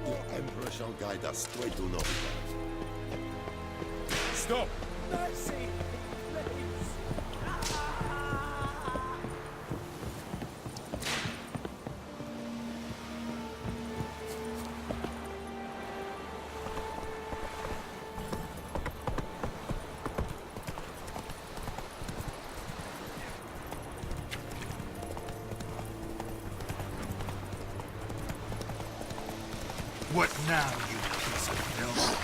The Emperor shall guide us straight to Nilfgaard. Stop! Mercy! Please! What now, you piece of filth?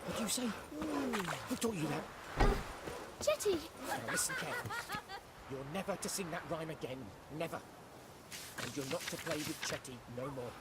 What do you say? Who taught you that? Chetty! Now listen carefully. You're never to sing that rhyme again. Never. And you're not to play with Chetty no more.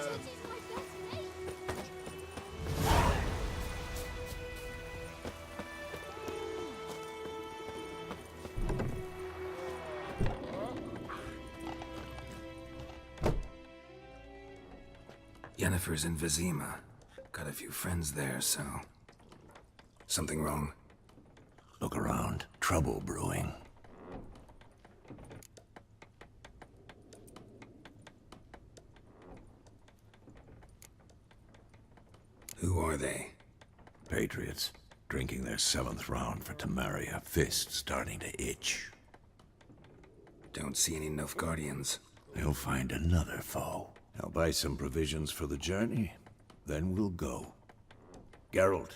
Chetty's my best mate! Yennefer's in Vizima. Got a few friends there, so... Something wrong? Look around. Trouble brewing. Who are they? Patriots. Drinking their 7th round for Temeria. Fists starting to itch. Don't see any Nilfgaardians. They'll find another foe. I'll buy some provisions for the journey. Then we'll go. Geralt,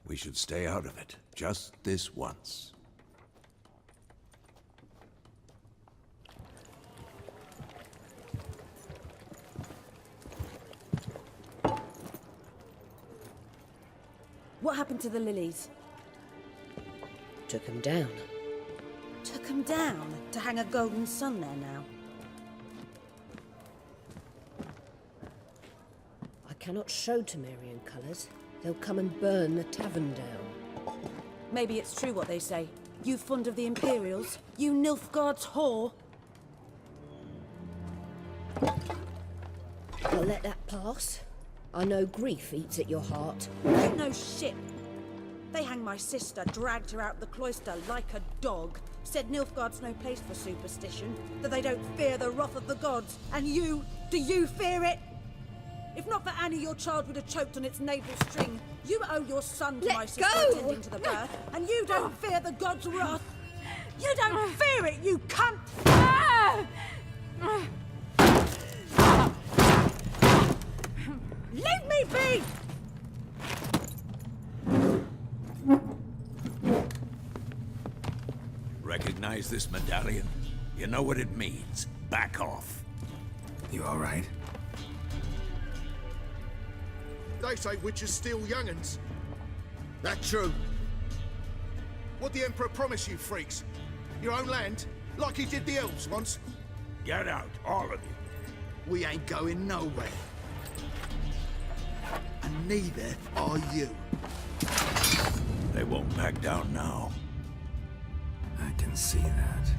we should stay out of it. Just this once. What happened to the lilies? Took him down. Took them down to hang a golden sun there now. I cannot show Temerian colours. They'll come and burn the tavern down. Maybe it's true what they say. You fond of the Imperials? You Nilfgaard's whore? I'll let that pass. I know grief eats at your heart. You know shit. They hanged my sister, dragged her out the cloister like a dog. Said Nilfgaard's no place for superstition, that they don't fear the wrath of the gods. And you, do you fear it? If not for Annie, your child would have choked on its navel string. You owe your son to my sister attending to the birth, and you don't fear the gods' wrath. You don't fear it, you cunt! Leave me be! Recognize this medallion? You know what it means. Back off. You alright? They say witches steal young'uns. That true? What the Emperor promise you, freaks? Your own land? Like he did the elves once? Get out, all of you. We ain't going nowhere. And and neither are you. They won't back down now. I can see that.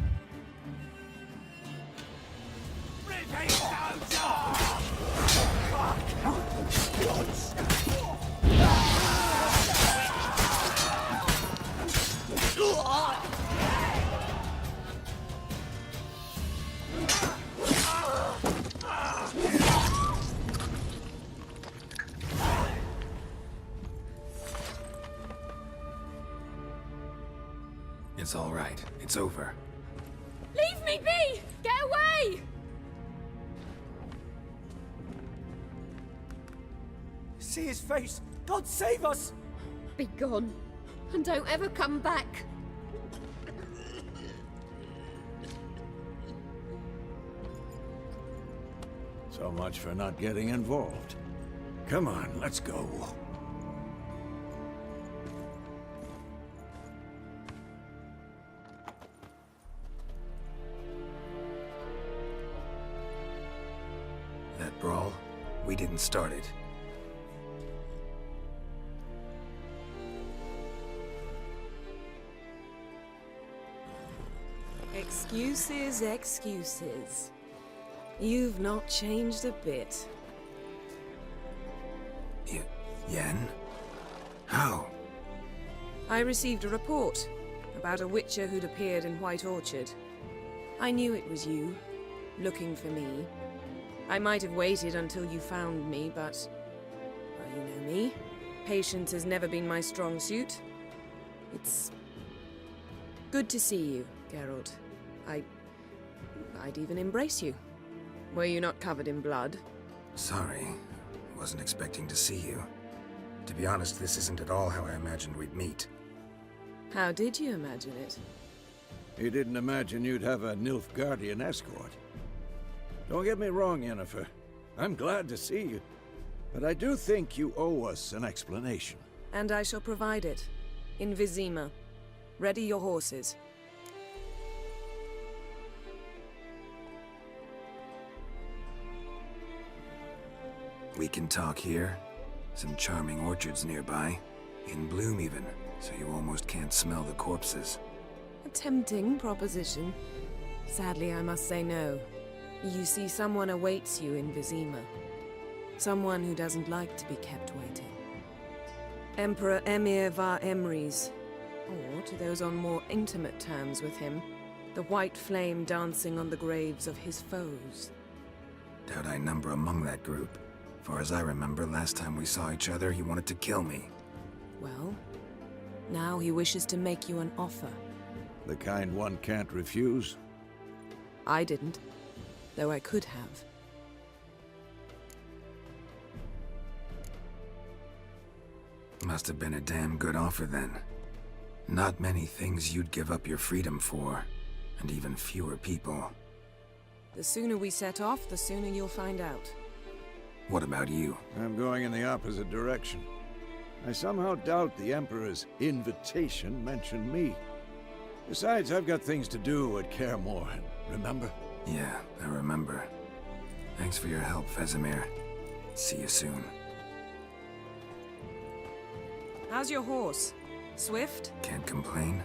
It's all right. It's over. Leave me be! Get away! See his face! God save us! Be gone, and don't ever come back. So much for not getting involved. Come on, let's go. That brawl, we didn't start it. Excuses, excuses. You've not changed a bit. Yen? How? I received a report about a witcher who'd appeared in White Orchard. I knew it was you, looking for me. I might have waited until you found me, but... well, you know me. Patience has never been my strong suit. It's... good to see you, Geralt. I'd even embrace you. Were you not covered in blood? Sorry. Wasn't expecting to see you. To be honest, this isn't at all how I imagined we'd meet. How did you imagine it? You didn't imagine you'd have a Nilfgaardian escort. Don't get me wrong, Yennefer. I'm glad to see you. But I do think you owe us an explanation. And I shall provide it. In Vizima. Ready your horses. We can talk here. Some charming orchards nearby. In bloom even, so you almost can't smell the corpses. A tempting proposition. Sadly, I must say no. You see, someone awaits you in Vizima. Someone who doesn't like to be kept waiting. Emperor Emir var Emrys. Or, to those on more intimate terms with him, the white flame dancing on the graves of his foes. Doubt I number among that group. Far as I remember, last time we saw each other, he wanted to kill me. Well, now he wishes to make you an offer. The kind one can't refuse. I didn't, though I could have. Must have been a damn good offer then. Not many things you'd give up your freedom for, and even fewer people. The sooner we set off, the sooner you'll find out. What about you? I'm going in the opposite direction. I somehow doubt the Emperor's invitation mentioned me. Besides, I've got things to do at Kaer Morhen, remember? Yeah, I remember. Thanks for your help, Vesemir. See you soon. How's your horse? Swift? Can't complain.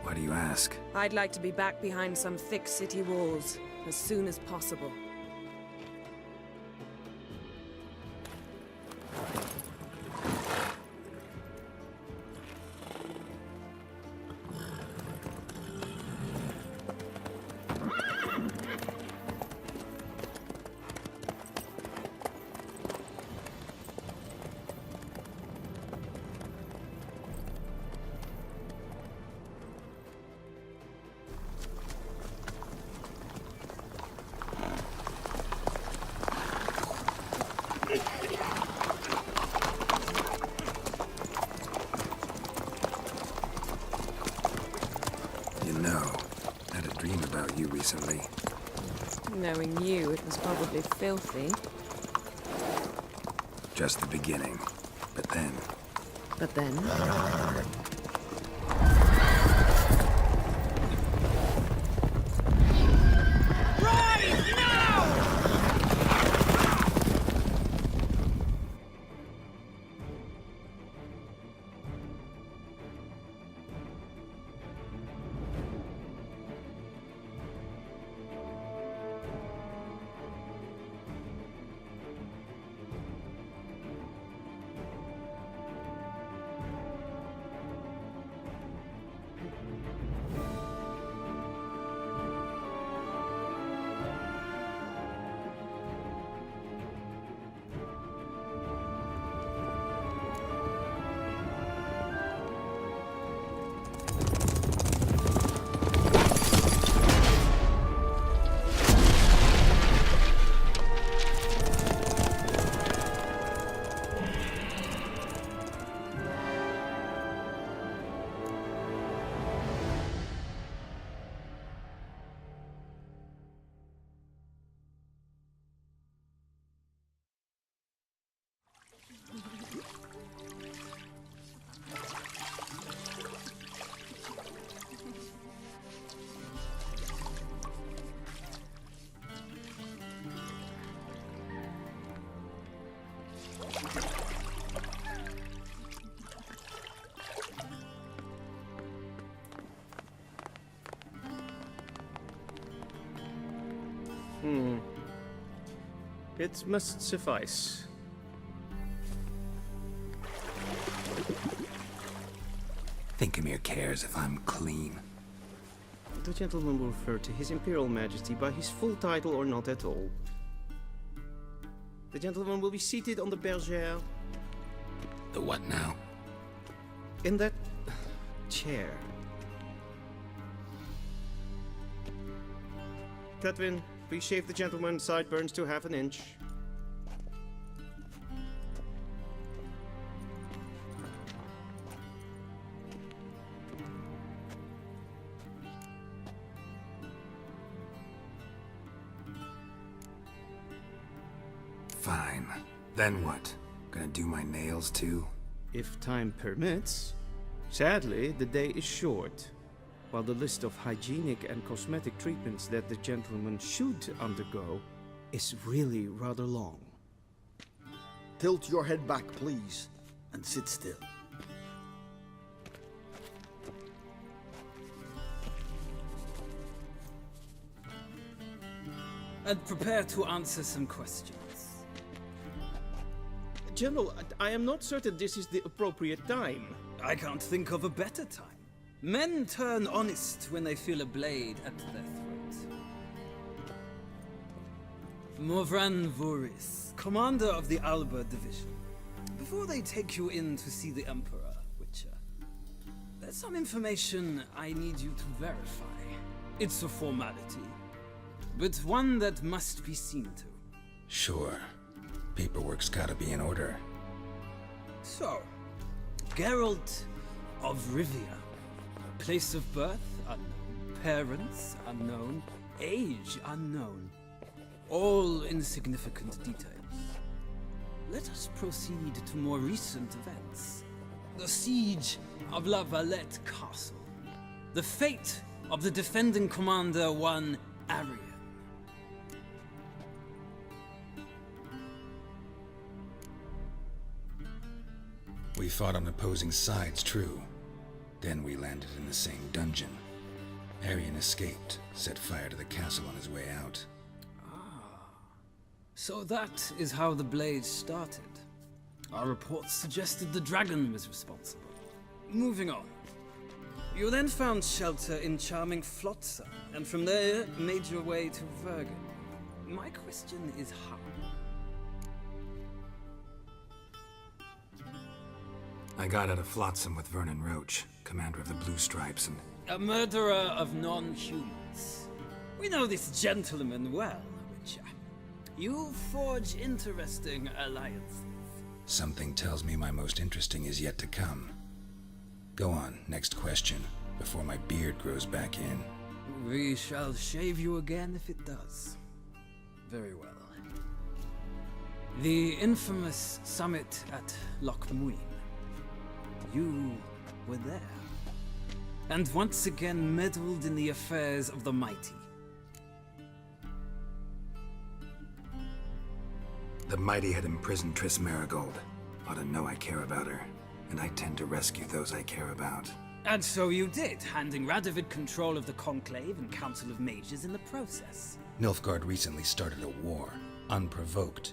Why do you ask? I'd like to be back behind some thick city walls as soon as possible. You know, I had a dream about you recently. Knowing you, it was probably filthy. Just the beginning. But then... But then... It must suffice. Thinkamere cares if I'm clean. The gentleman will refer to His Imperial Majesty by his full title or not at all. The gentleman will be seated on the bergère. The what now? In that chair. Catwin, please shave the gentleman's sideburns to half an inch. Fine. Then what? Gonna do my nails too? If time permits. Sadly, the day is short, while the list of hygienic and cosmetic treatments that the gentleman should undergo is really rather long. Tilt your head back, please, and sit still. And prepare to answer some questions. General, I am not certain this is the appropriate time. I can't think of a better time. Men turn honest when they feel a blade at their throat. Morvran Voris, commander of the Alba Division. Before they take you in to see the Emperor, Witcher, there's some information I need you to verify. It's a formality, but one that must be seen to. Sure. Paperwork's gotta be in order. So, Geralt of Rivia. Place of birth unknown. Parents unknown. Age unknown. All insignificant details. Let us proceed to more recent events. The siege of La Valette Castle. The fate of the defending commander, one Arian. We fought on opposing sides, true. Then we landed in the same dungeon. Arian escaped, set fire to the castle on his way out. So that is how the blaze started. Our reports suggested the dragon was responsible. Moving on. You then found shelter in charming Flotsam, and from there made your way to Vergen. My question is how? I got out of Flotsam with Vernon Roach, commander of the Blue Stripes, and... A murderer of non-humans. We know this gentleman well, Witcher. You forge interesting alliances. Something tells me my most interesting is yet to come. Go on, next question, before my beard grows back in. We shall shave you again if it does. Very well. The infamous summit at Loch Muin. You were there. And once again meddled in the affairs of the mighty. The mighty had imprisoned Triss Marigold. Ought to know I care about her, and I tend to rescue those I care about. And so you did, handing Radovid control of the Conclave and Council of Mages in the process. Nilfgaard recently started a war, unprovoked.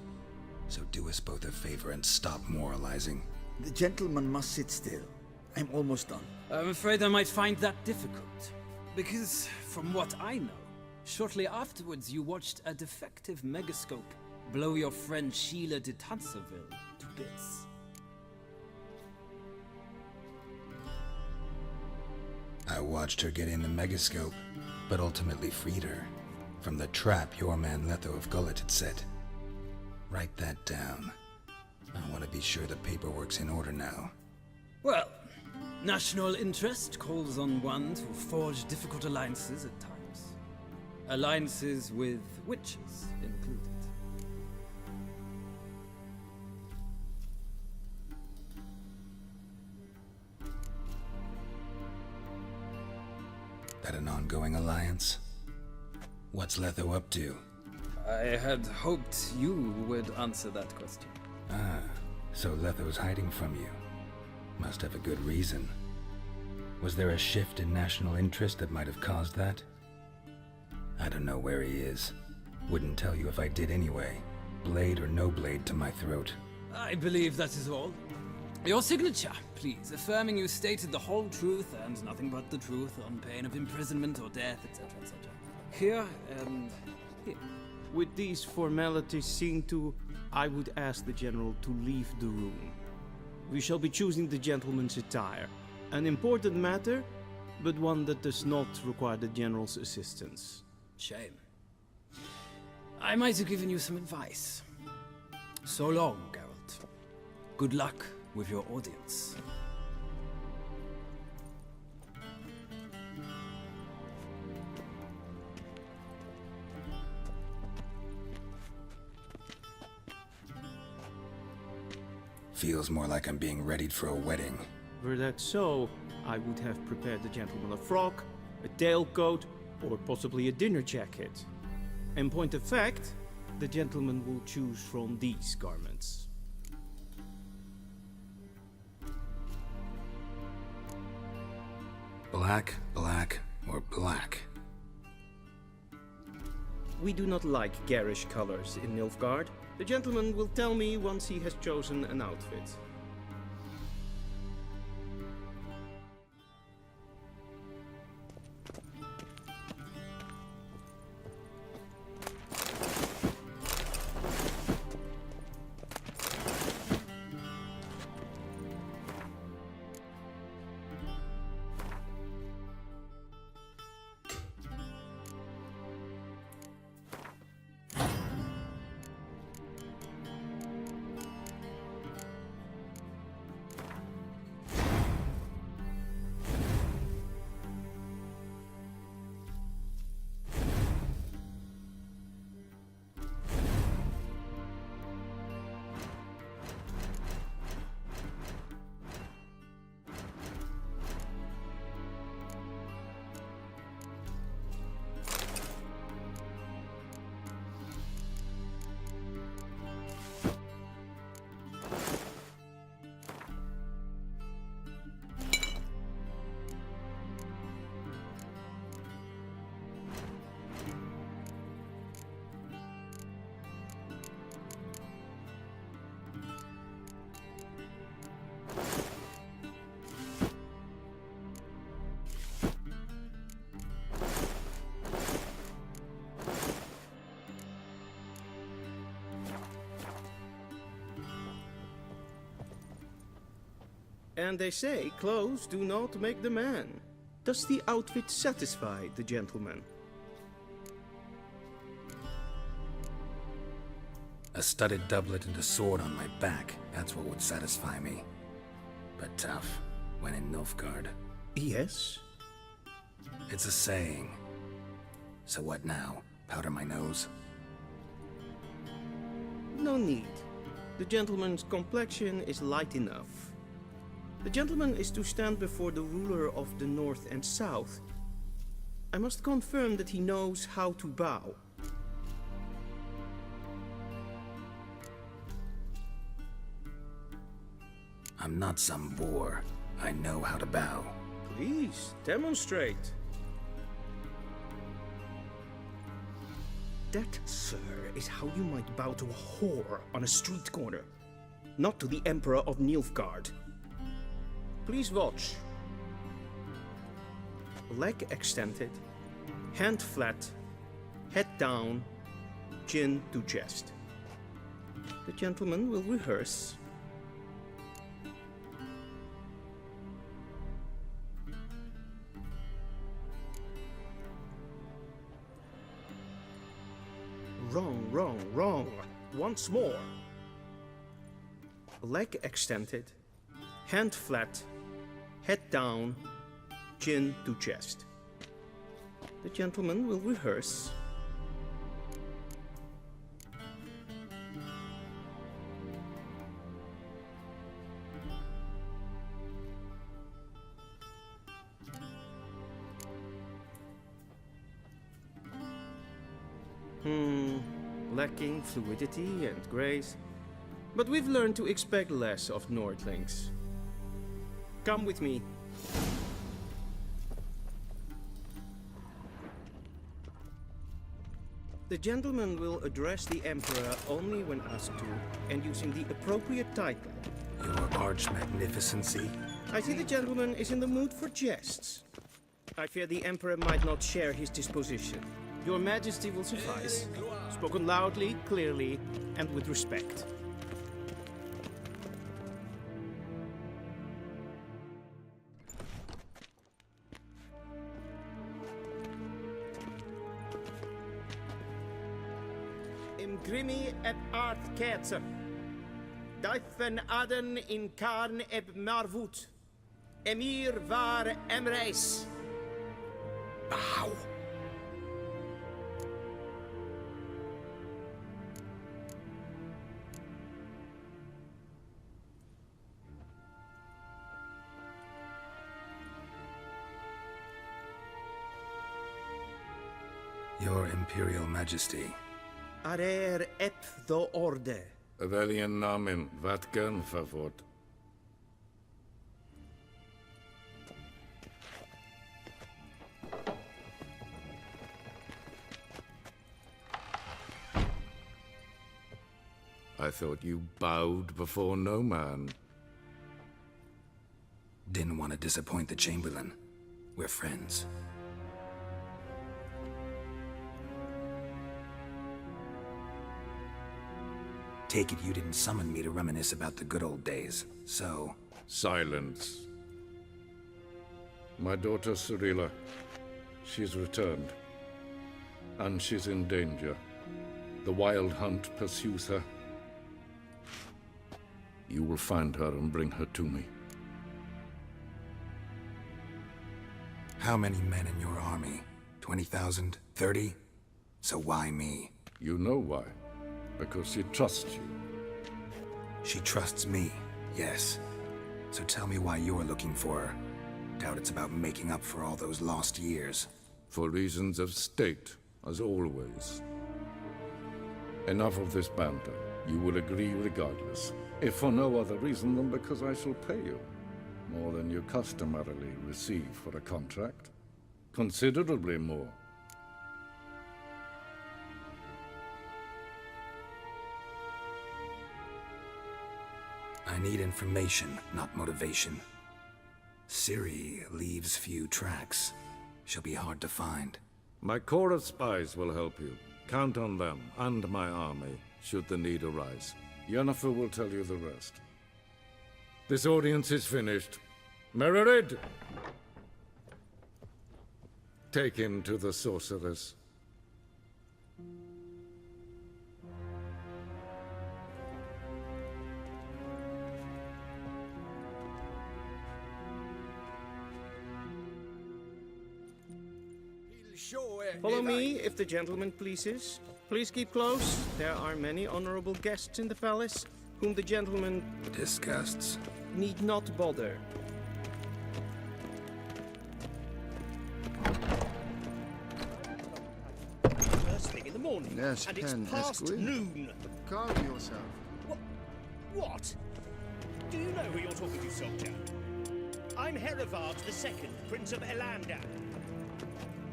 So do us both a favor and stop moralizing. The gentleman must sit still. I'm almost done. I'm afraid I might find that difficult. Because, from what I know, shortly afterwards you watched a defective megascope blow your friend Sheila de Tanserville to bits. I watched her get in the megascope, but ultimately freed her from the trap your man Letho of Gullet had set. Write that down. I want to be sure the paperwork's in order now. Well, national interest calls on one to forge difficult alliances at times. Alliances with witches included. That an ongoing alliance? What's Letho up to? I had hoped you would answer that question. Ah, so Letho's hiding from you. Must have a good reason. Was there a shift in national interest that might have caused that? I don't know where he is. Wouldn't tell you if I did anyway. blade or no blade to my throat. I believe that is all. Your signature, please, affirming you stated the whole truth and nothing but the truth on pain of imprisonment or death, etc., etc. Here and here. With these formalities seen to, I would ask the General to leave the room. We shall be choosing the gentleman's attire. An important matter, but one that does not require the General's assistance. Shame. I might have given you some advice. So long, Geralt. Good luck with your audience. Feels more like I'm being readied for a wedding. Were that so, I would have prepared the gentleman a frock, a tailcoat, or possibly a dinner jacket. In point of fact, the gentleman will choose from these garments. Black, black, or black? We do not like garish colors in Nilfgaard. The gentleman will tell me once he has chosen an outfit. And they say clothes do not make the man. Does the outfit satisfy the gentleman? A studded doublet and a sword on my back, that's what would satisfy me. But tough, when in Nilfgaard. Yes? It's a saying. So what now? Powder my nose? No need. The gentleman's complexion is light enough. The gentleman is to stand before the ruler of the North and South. I must confirm that he knows how to bow. I'm not some boor. I know how to bow. Please, demonstrate. That, sir, is how you might bow to a whore on a street corner, not to the Emperor of Nilfgaard. Please watch. Leg extended, hand flat, head down, chin to chest. The gentleman will rehearse. Wrong, wrong, wrong. Once more. Leg extended, hand flat, head down, chin to chest. The gentleman will rehearse. Lacking fluidity and grace. But we've learned to expect less of Nordlings. Come with me. The gentleman will address the Emperor only when asked to, and using the appropriate title. Your arch-magnificency? I see the gentleman is in the mood for jests. I fear the Emperor might not share his disposition. Your Majesty will suffice. Spoken loudly, clearly, and with respect. Imgrimi et art ketzer. Daifen aden in karn eb marvut. Emir var emreis. Bow! Your Imperial Majesty. Arer ep the orde. Weljen namen, wat kan favort? I thought you bowed before no man. Didn't want to disappoint the Chamberlain. We're friends. Take it you didn't summon me to reminisce about the good old days, so... Silence. My daughter Cyrilla, she's returned. And she's in danger. The Wild Hunt pursues her. You will find her and bring her to me. How many men in your army? 20,000? 30? So why me? You know why. Because she trusts you. She trusts me, yes. So tell me why you're looking for her. Doubt it's about making up for all those lost years. For reasons of state, as always. Enough of this banter. You will agree regardless. If for no other reason than because I shall pay you. More than you customarily receive for a contract. Considerably more. I need information, not motivation. Ciri leaves few tracks. She'll be hard to find. My corps of spies will help you. Count on them, and my army, should the need arise. Yennefer will tell you the rest. This audience is finished. Mererid! Take him to the sorceress. Follow me, if the gentleman pleases. Please keep close. There are many honorable guests in the palace, whom the gentleman... disgusts. ...need not bother. First thing in the morning, Yes, and it's Pen, past Esquire. noon. Calm yourself. What? Do you know who you're talking to, soldier? I'm Herivard II, Prince of Elander.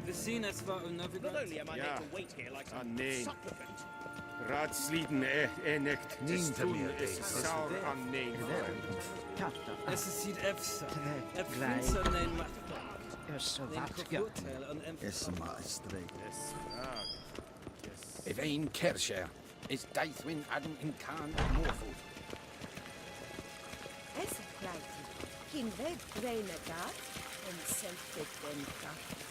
Not only am I made to wait here like some supplicant. Raadsleden echt niet is sauer aan neem. Es ziet efsa. Het vindt neem Is maar streek. If een kersher is Deithwin Adam in Khan Morfoot. Es krijgt geen weg breinen gaat en zelf het den kracht.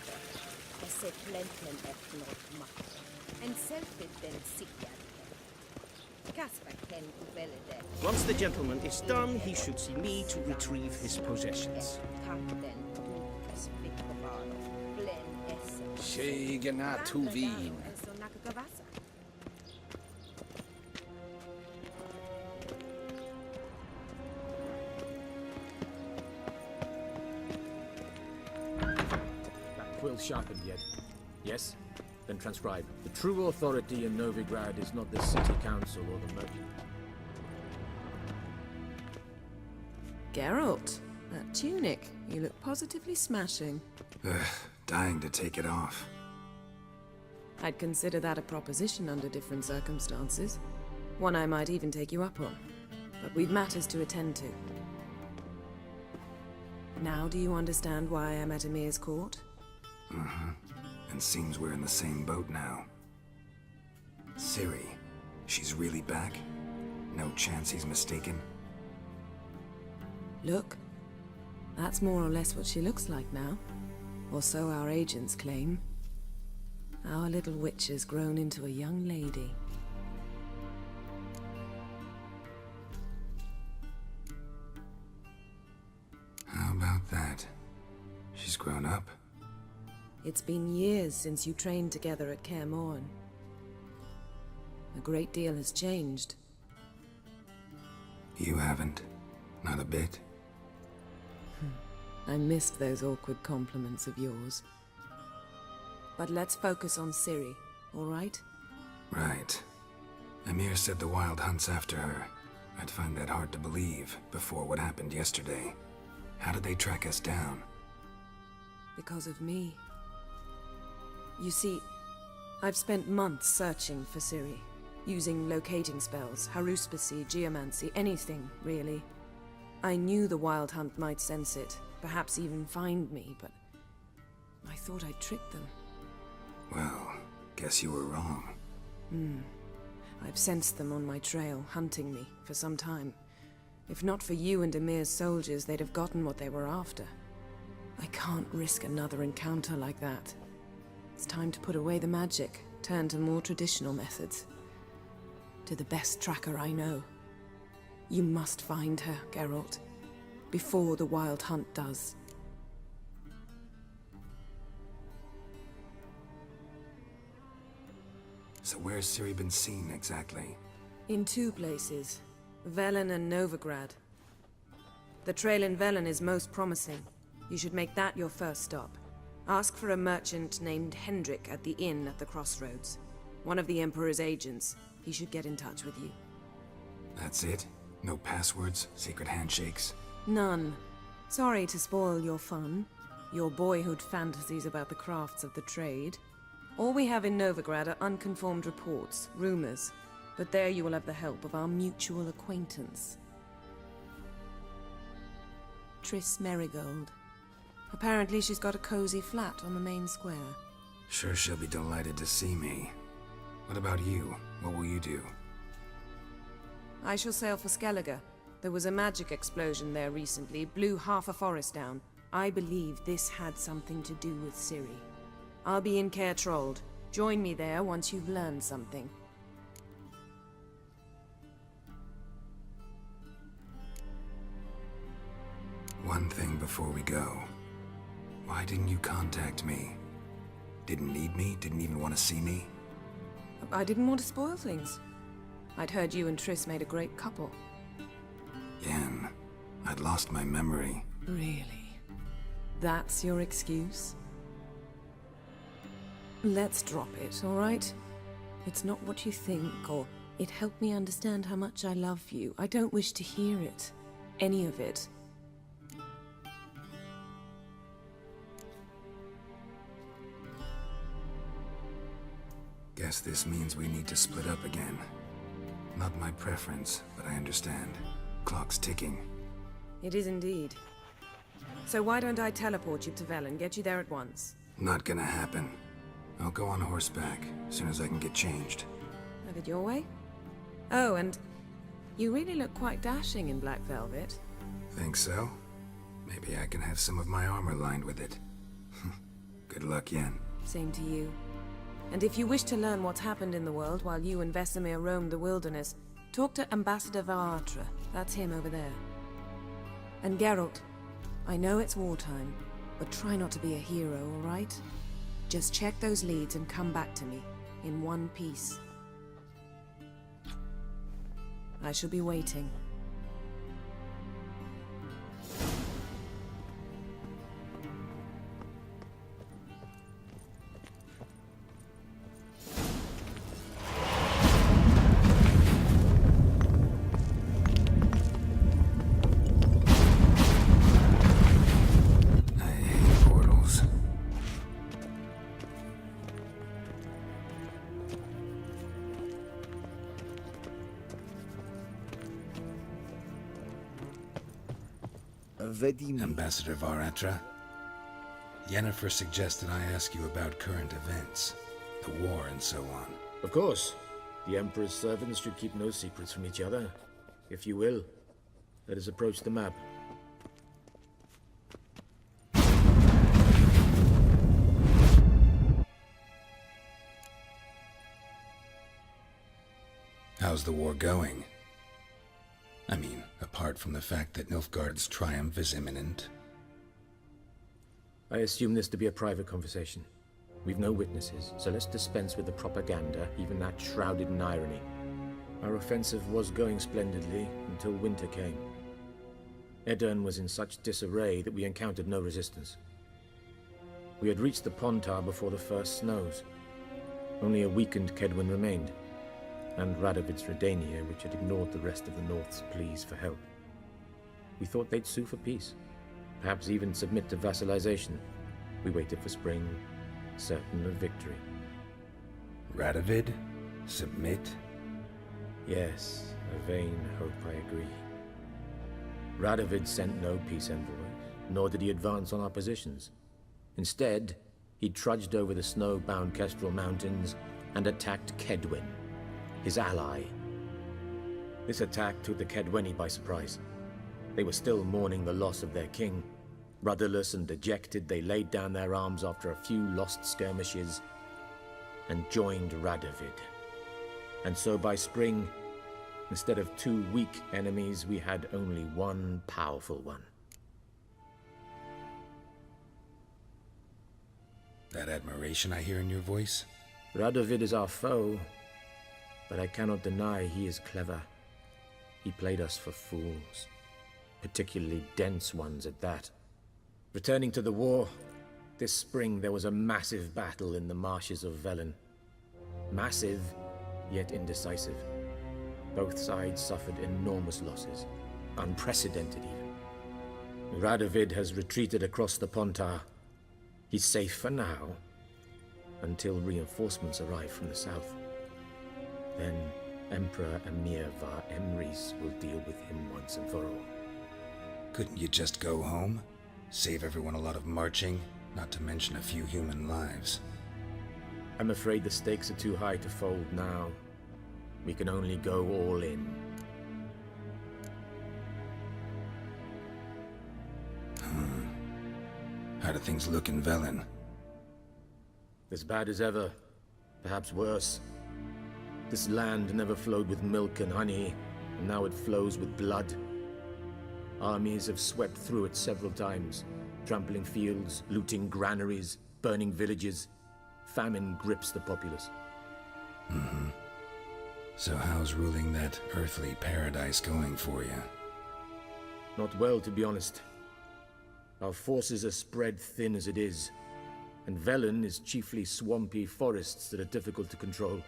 Es het plenten het nog macht en zelf het den sikker. Kasper ken uvelle der. Once the gentleman is done, he should see me to retrieve his possessions. Shegena to Wien. That quill sharpened yet? Yes? Then transcribe. The true authority in Novigrad is not the city council or the merchant. Geralt, that tunic. You look positively smashing. Ugh, dying to take it off. I'd consider that a proposition under different circumstances. One I might even take you up on. But we've matters to attend to. Now do you understand why I'm at Emir's court? Mm-hmm. And seems we're in the same boat now. Ciri, she's really back? No chance he's mistaken? Look, that's more or less what she looks like now. Or so our agents claim. Our little witch has grown into a young lady. How about that? She's grown up? It's been years since you trained together at Kaer Morhen. A great deal has changed. You haven't. Not a bit. I missed those awkward compliments of yours. But let's focus on Ciri, all right? Right. Emir said the Wild Hunt's after her. I'd find that hard to believe before what happened yesterday. How did they track us down? Because of me. You see, I've spent months searching for Ciri, using locating spells, haruspicy, geomancy, anything, really. I knew the Wild Hunt might sense it, perhaps even find me, but I thought I'd tricked them. Well, guess you were wrong. I've sensed them on my trail, hunting me, for some time. If not for you and Emir's soldiers, they'd have gotten what they were after. I can't risk another encounter like that. It's time to put away the magic, turn to more traditional methods. To the best tracker I know. You must find her, Geralt, before the Wild Hunt does. So where's Ciri been seen, exactly? In two places, Velen and Novigrad. The trail in Velen is most promising. You should make that your first stop. Ask for a merchant named Hendrik at the inn at the crossroads. One of the Emperor's agents. He should get in touch with you. That's it? No passwords? Secret handshakes? None. Sorry to spoil your fun. Your boyhood fantasies about the crafts of the trade. All we have in Novigrad are unconformed reports, rumors. But there you will have the help of our mutual acquaintance. Triss Merigold. Apparently she's got a cozy flat on the main square. Sure she'll be delighted to see me. What about you? What will you do? I shall sail for Skellige. There was a magic explosion there recently, blew half a forest down. I believe this had something to do with Ciri. I'll be in Caer Trold. Join me there once you've learned something. One thing before we go. Why didn't you contact me? Didn't need me? Didn't even want to see me? I didn't want to spoil things. I'd heard you and Triss made a great couple. Yen, I'd lost my memory. Really? That's your excuse? Let's drop it, all right? It's not what you think, or it helped me understand how much I love you. I don't wish to hear it. Any of it. Guess this means we need to split up again. Not my preference, but I understand. Clock's ticking. It is indeed. So why don't I teleport you to Velen, get you there at once? Not gonna happen. I'll go on horseback, as soon as I can get changed. Have it your way? Oh, and you really look quite dashing in black velvet. Think so? Maybe I can have some of my armor lined with it. Good luck, Yen. Same to you. And if you wish to learn what's happened in the world while you and Vesemir roamed the wilderness, talk to Ambassador Varatra. That's him over there. And Geralt, I know it's wartime, but try not to be a hero, all right? Just check those leads and come back to me, in one piece. I shall be waiting. Ambassador Varatra, Yennefer suggested I ask you about current events, the war and so on. Of course. The Emperor's servants should keep no secrets from each other. If you will, let us approach the map. How's the war going? I mean, apart from the fact that Nilfgaard's triumph is imminent. I assume this to be a private conversation. We've no witnesses, so let's dispense with the propaganda, even that shrouded in irony. Our offensive was going splendidly until winter came. Edirn was in such disarray that we encountered no resistance. We had reached the Pontar before the first snows. Only a weakened Kedwin remained, and Radovid's Redania, which had ignored the rest of the North's pleas for help. We thought they'd sue for peace, perhaps even submit to vassalization. We waited for spring, certain of victory. Radovid? Submit? Yes, a vain hope, I agree. Radovid sent no peace envoys, nor did he advance on our positions. Instead, he trudged over the snow-bound Kestrel Mountains and attacked Kedwen, his ally. This attack took the Kedweni by surprise. They were still mourning the loss of their king. Rudderless and dejected, they laid down their arms after a few lost skirmishes and joined Radovid. And so by spring, instead of 2 weak enemies, we had only one powerful one. That admiration I hear in your voice? Radovid is our foe, but I cannot deny he is clever. He played us for fools, particularly dense ones at that. Returning to the war, this spring there was a massive battle in the marshes of Velen. Massive, yet indecisive. Both sides suffered enormous losses, unprecedented even. Radovid has retreated across the Pontar. He's safe for now, until reinforcements arrive from the south. Then Emperor Emir Var Emrys will deal with him once and for all. Couldn't you just go home? Save everyone a lot of marching, not to mention a few human lives. I'm afraid the stakes are too high to fold now. We can only go all in. How do things look in Velen? As bad as ever, perhaps worse. This land never flowed with milk and honey, and now it flows with blood. Armies have swept through it several times, trampling fields, looting granaries, burning villages. Famine grips the populace. So how's ruling that earthly paradise going for you? Not well, to be honest. Our forces are spread thin as it is, and Velen is chiefly swampy forests that are difficult to control.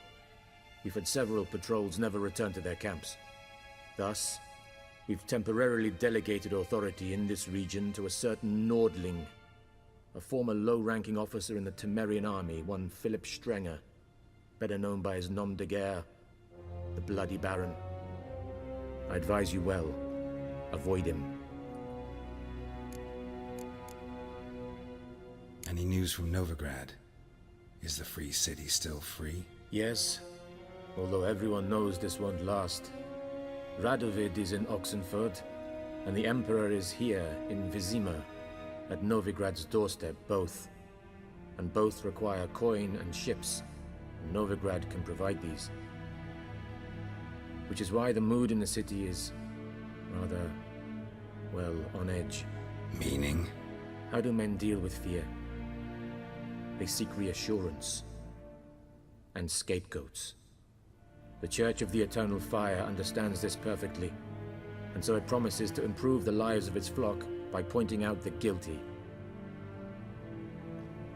We've had several patrols never return to their camps. Thus, we've temporarily delegated authority in this region to a certain Nordling, a former low-ranking officer in the Temerian army, one Philip Strenger, better known by his nom de guerre, the Bloody Baron. I advise you well. Avoid him. Any news from Novigrad? Is the free city still free? Yes, although everyone knows this won't last. Radovid is in Oxenfurt, and the Emperor is here in Vizima, at Novigrad's doorstep, both. And both require coin and ships, and Novigrad can provide these. Which is why the mood in the city is rather, well, on edge. Meaning? How do men deal with fear? They seek reassurance and scapegoats. The Church of the Eternal Fire understands this perfectly, and so it promises to improve the lives of its flock by pointing out the guilty.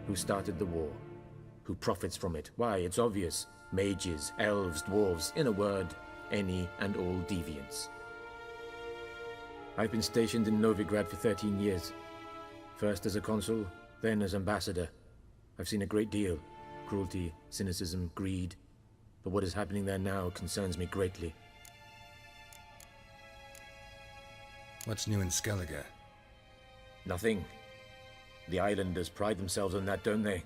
Who started the war? Who profits from it? Why, it's obvious. Mages, elves, dwarves, in a word, any and all deviants. I've been stationed in Novigrad for 13 years. First as a consul, then as ambassador. I've seen a great deal. Cruelty, cynicism, greed. But what is happening there now concerns me greatly. What's new in Skellige? Nothing. The islanders pride themselves on that, don't they?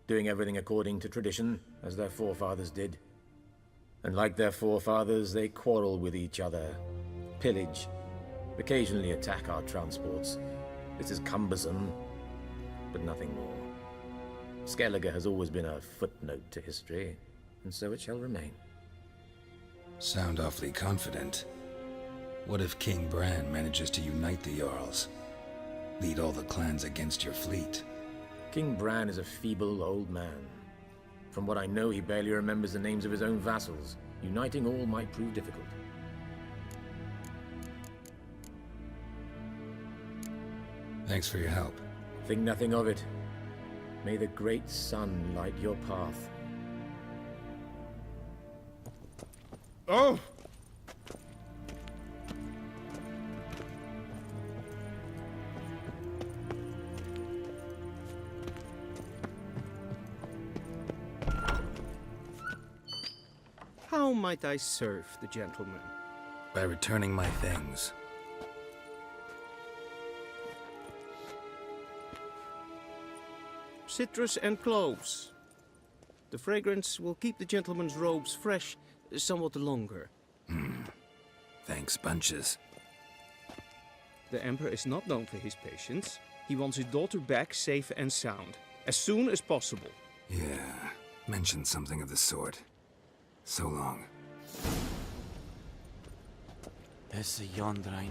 Doing everything according to tradition, as their forefathers did. And like their forefathers, they quarrel with each other, pillage, occasionally attack our transports. This is cumbersome, but nothing more. Skellige has always been a footnote to history, and so it shall remain. Sound awfully confident. What if King Bran manages to unite the Jarls? Lead all the clans against your fleet? King Bran is a feeble old man. From what I know, he barely remembers the names of his own vassals. Uniting all might prove difficult. Thanks for your help. Think nothing of it. May the great sun light your path. Oh! How might I serve the gentleman? By returning my things. Citrus and cloves. The fragrance will keep the gentleman's robes fresh somewhat longer. Thanks, bunches. The Emperor is not known for his patience. He wants his daughter back safe and sound, as soon as possible. Yeah, mentioned something of the sort. So long. Esse yondrein.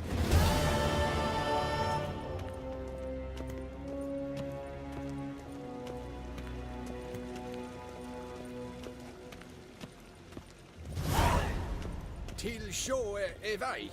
Till sjå är väg.